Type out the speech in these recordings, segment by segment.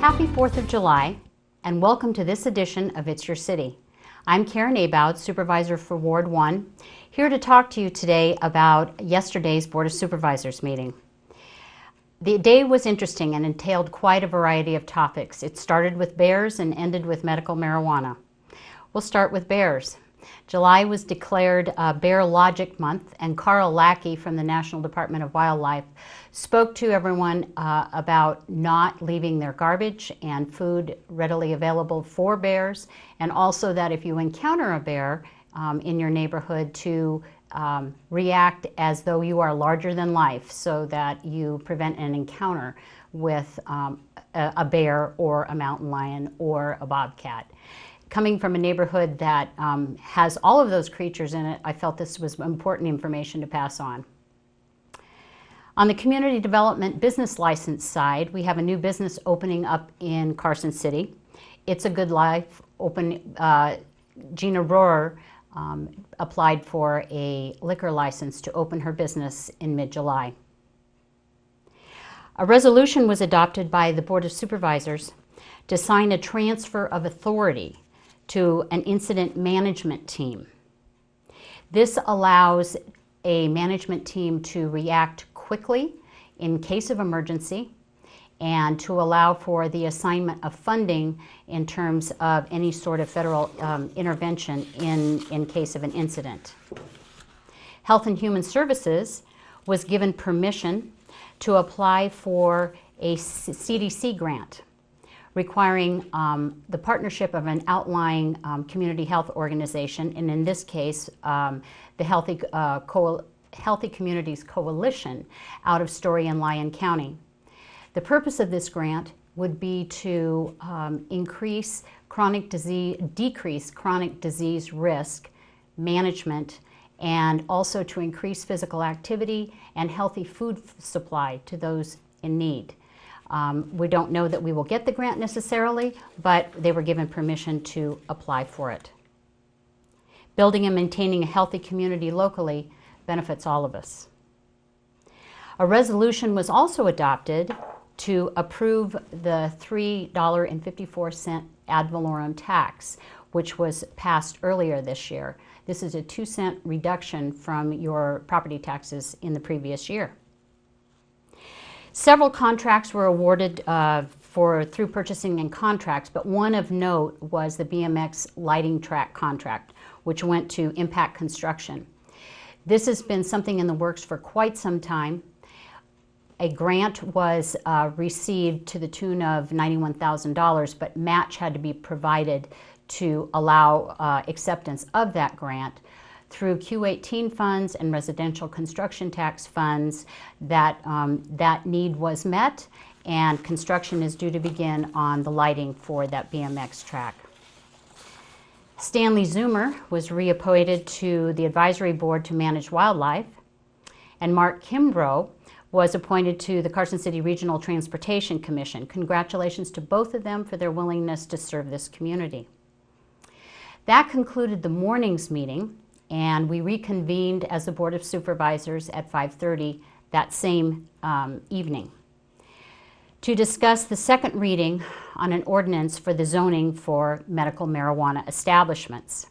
Happy 4th of July, and welcome to this edition of It's Your City. I'm Karen Abowd, Supervisor for Ward 1, here to talk to you today about yesterday's Board of Supervisors meeting. The day was interesting and entailed quite a variety of topics. It started with bears and ended with medical marijuana. We'll start with bears. July was declared Bear Logic Month, and Carl Lackey from the National Department of Wildlife spoke to everyone about not leaving their garbage and food readily available for bears, and also that if you encounter a bear in your neighborhood to react as though you are larger than life so that you prevent an encounter with a bear or a mountain lion or a bobcat. Coming from a neighborhood that has all of those creatures in it, I felt this was important information to pass on. On the community development business license side, we have a new business opening up in Carson City. It's a Good Life. Gina Rohrer applied for a liquor license to open her business in mid-July. A resolution was adopted by the Board of Supervisors to sign a transfer of authority to an incident management team. This allows a management team to react quickly in case of emergency and to allow for the assignment of funding in terms of any sort of federal intervention in case of an incident. Health and Human Services was given permission to apply for a CDC grant requiring the partnership of an outlying community health organization, and in this case, the Healthy Communities Coalition out of Story and Lyon County. The purpose of this grant would be to decrease chronic disease risk management, and also to increase physical activity and healthy food supply to those in need. We don't know that we will get the grant necessarily, but they were given permission to apply for it. Building and maintaining a healthy community locally benefits all of us. A resolution was also adopted to approve the $3.54 ad valorem tax, which was passed earlier this year. This is a 2-cent reduction from your property taxes in the previous year. Several contracts were awarded through purchasing and contracts, but one of note was the BMX lighting track contract, which went to Impact Construction. This has been something in the works for quite some time. A grant was received to the tune of $91,000, but match had to be provided to allow acceptance of that grant. Through Q18 funds and residential construction tax funds, that need was met, and construction is due to begin on the lighting for that BMX track. Stanley Zoomer was reappointed to the advisory board to manage wildlife, and Mark Kimbrough was appointed to the Carson City Regional Transportation Commission. Congratulations to both of them for their willingness to serve this community. That concluded the morning's meeting, and we reconvened as the Board of Supervisors at 5:30 that same evening to discuss the second reading on an ordinance for the zoning for medical marijuana establishments.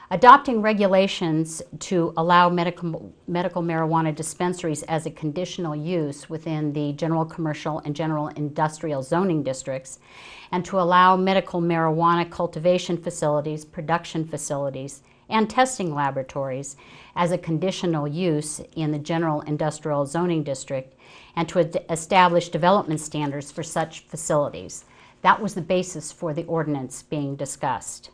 Adopting regulations to allow medical marijuana dispensaries as a conditional use within the general commercial and general industrial zoning districts, and to allow medical marijuana cultivation facilities, production facilities, and testing laboratories as a conditional use in the general industrial zoning district, and to establish development standards for such facilities. That was the basis for the ordinance being discussed.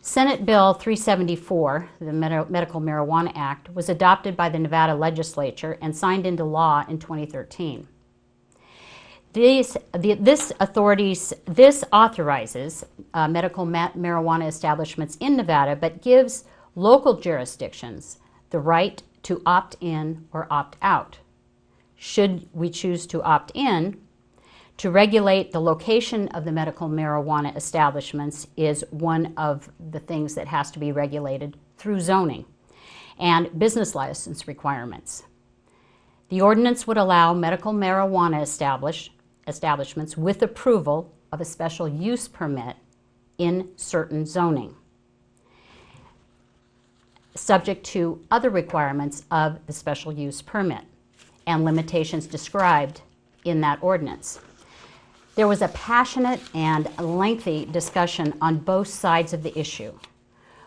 Senate Bill 374, the Medical Marijuana Act, was adopted by the Nevada legislature and signed into law in 2013. This authorizes medical marijuana establishments in Nevada, but gives local jurisdictions the right to opt in or opt out. Should we choose to opt in, to regulate the location of the medical marijuana establishments is one of the things that has to be regulated through zoning and business license requirements. The ordinance would allow medical marijuana establishments with approval of a special use permit in certain zoning, subject to other requirements of the special use permit and limitations described in that ordinance. There was a passionate and lengthy discussion on both sides of the issue,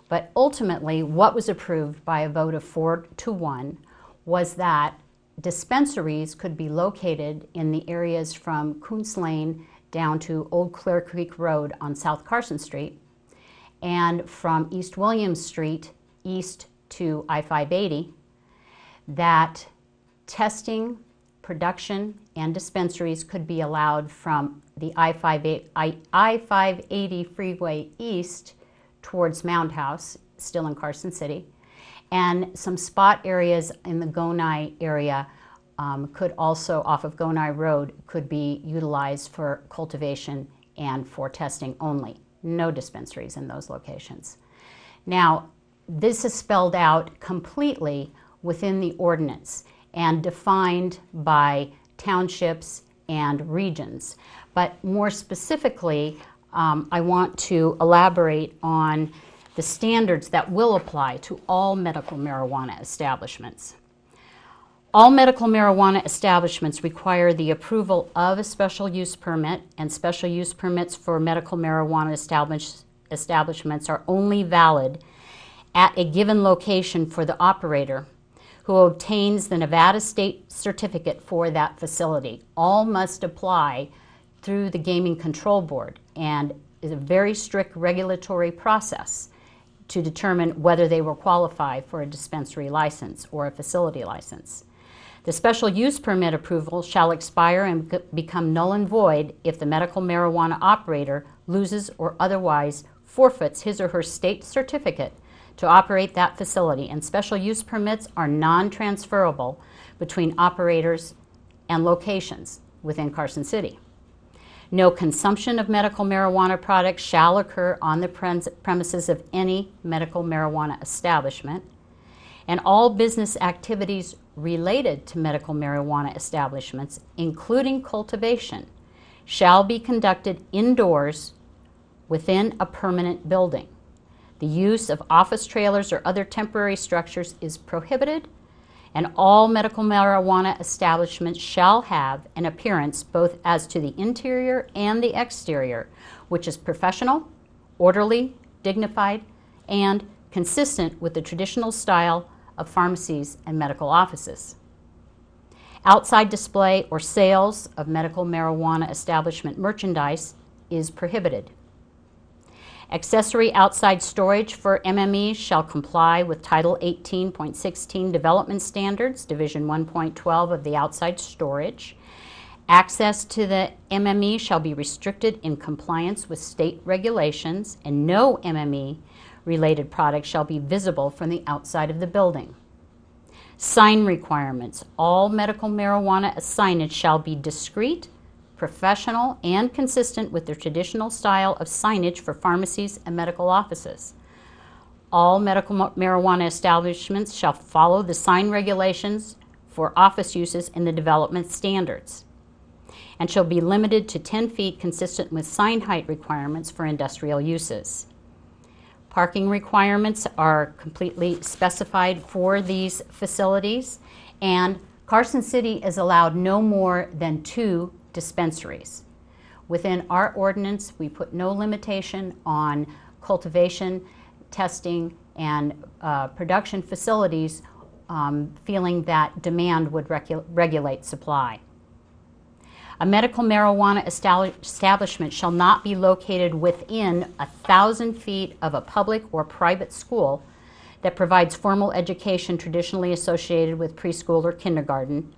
but ultimately what was approved by a vote of 4-1 was that dispensaries could be located in the areas from Kuntz Lane down to Old Clear Creek Road on South Carson Street, and from East Williams Street east to I-580, that testing, production, and dispensaries could be allowed from the I-580 freeway east towards Mound House, still in Carson City, and some spot areas in the Gonai area could also, off of Gonai Road, could be utilized for cultivation and for testing only. No dispensaries in those locations. Now, this is spelled out completely within the ordinance and defined by townships and regions. But more specifically, I want to elaborate on the standards that will apply to all medical marijuana establishments. All medical marijuana establishments require the approval of a special use permit, and special use permits for medical marijuana establishments are only valid at a given location for the operator who obtains the Nevada State Certificate for that facility. All must apply through the Gaming Control Board, and is a very strict regulatory process to determine whether they will qualify for a dispensary license or a facility license. The special use permit approval shall expire and become null and void if the medical marijuana operator loses or otherwise forfeits his or her state certificate to operate that facility, and special use permits are non-transferable between operators and locations within Carson City. No consumption of medical marijuana products shall occur on the premises of any medical marijuana establishment, and all business activities related to medical marijuana establishments, including cultivation, shall be conducted indoors within a permanent building. The use of office trailers or other temporary structures is prohibited, and all medical marijuana establishments shall have an appearance both as to the interior and the exterior, which is professional, orderly, dignified, and consistent with the traditional style of pharmacies and medical offices. Outside display or sales of medical marijuana establishment merchandise is prohibited. Accessory outside storage for MMEs shall comply with Title 18.16 Development Standards, Division 1.12 of the outside storage. Access to the MME shall be restricted in compliance with state regulations, and no MME-related products shall be visible from the outside of the building. Sign requirements. All medical marijuana signage shall be discreet, professional, and consistent with the traditional style of signage for pharmacies and medical offices. All medical marijuana establishments shall follow the sign regulations for office uses in the development standards, and shall be limited to 10 feet consistent with sign height requirements for industrial uses. Parking requirements are completely specified for these facilities, and Carson City is allowed no more than 2 dispensaries. Within our ordinance, we put no limitation on cultivation, testing, and production facilities, feeling that demand would regulate supply. A medical marijuana establishment shall not be located within 1,000 feet of a public or private school that provides formal education traditionally associated with preschool or kindergarten,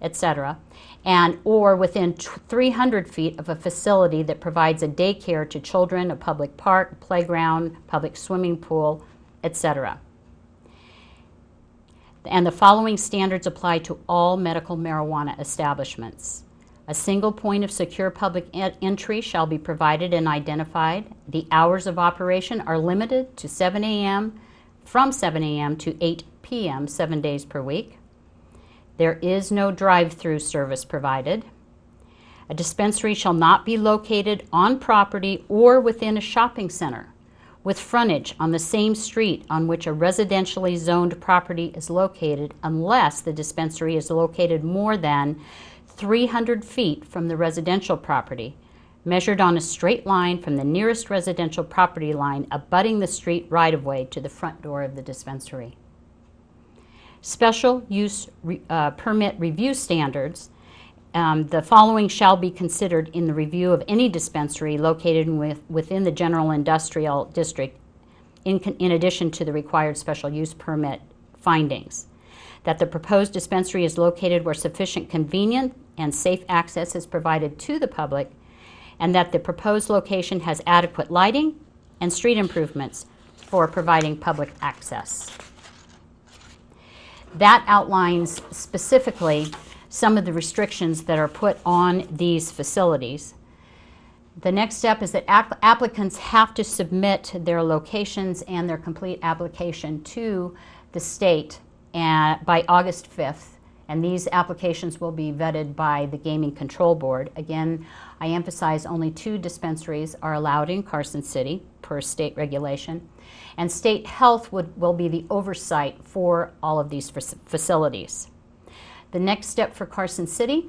etc., and or within 300 feet of a facility that provides a daycare to children, a public park, playground, public swimming pool, etc. And the following standards apply to all medical marijuana establishments. A single point of secure public entry shall be provided and identified. The hours of operation are limited to 7 a.m. from 7 a.m. to 8 p.m. 7 days per week. There is no drive-through service provided. A dispensary shall not be located on property or within a shopping center with frontage on the same street on which a residentially zoned property is located unless the dispensary is located more than 300 feet from the residential property, measured on a straight line from the nearest residential property line abutting the street right-of-way to the front door of the dispensary. Special use permit review standards. The following shall be considered in the review of any dispensary located within the general industrial district in addition to the required special use permit findings. That the proposed dispensary is located where sufficient convenient and safe access is provided to the public, and that the proposed location has adequate lighting and street improvements for providing public access. That outlines specifically some of the restrictions that are put on these facilities. The next step is that applicants have to submit their locations and their complete application to the state by August 5th, and these applications will be vetted by the Gaming Control Board. Again, I emphasize only 2 dispensaries are allowed in Carson City per state regulation, and state health will be the oversight for all of these facilities. The next step for Carson City,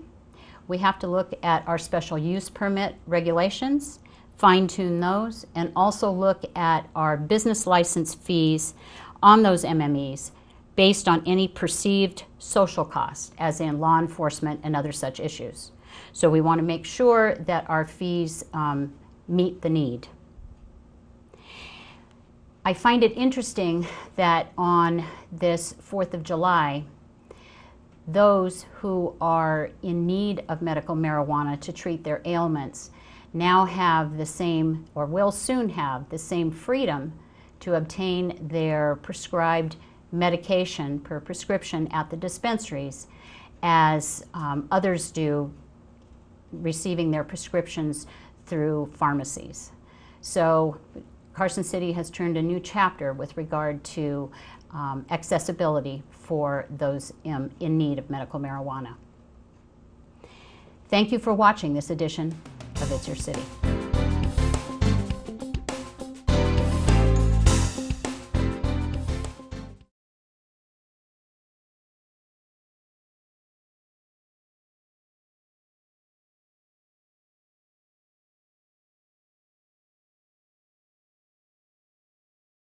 we have to look at our special use permit regulations, fine-tune those, and also look at our business license fees on those MMEs based on any perceived social cost, as in law enforcement and other such issues. So we want to make sure that our fees meet the need. I find it interesting that on this 4th of July, those who are in need of medical marijuana to treat their ailments now have the same, or will soon have the same freedom to obtain their prescribed medication per prescription at the dispensaries as others do receiving their prescriptions through pharmacies. So Carson City has turned a new chapter with regard to accessibility for those in need of medical marijuana. Thank you for watching this edition of It's Your City.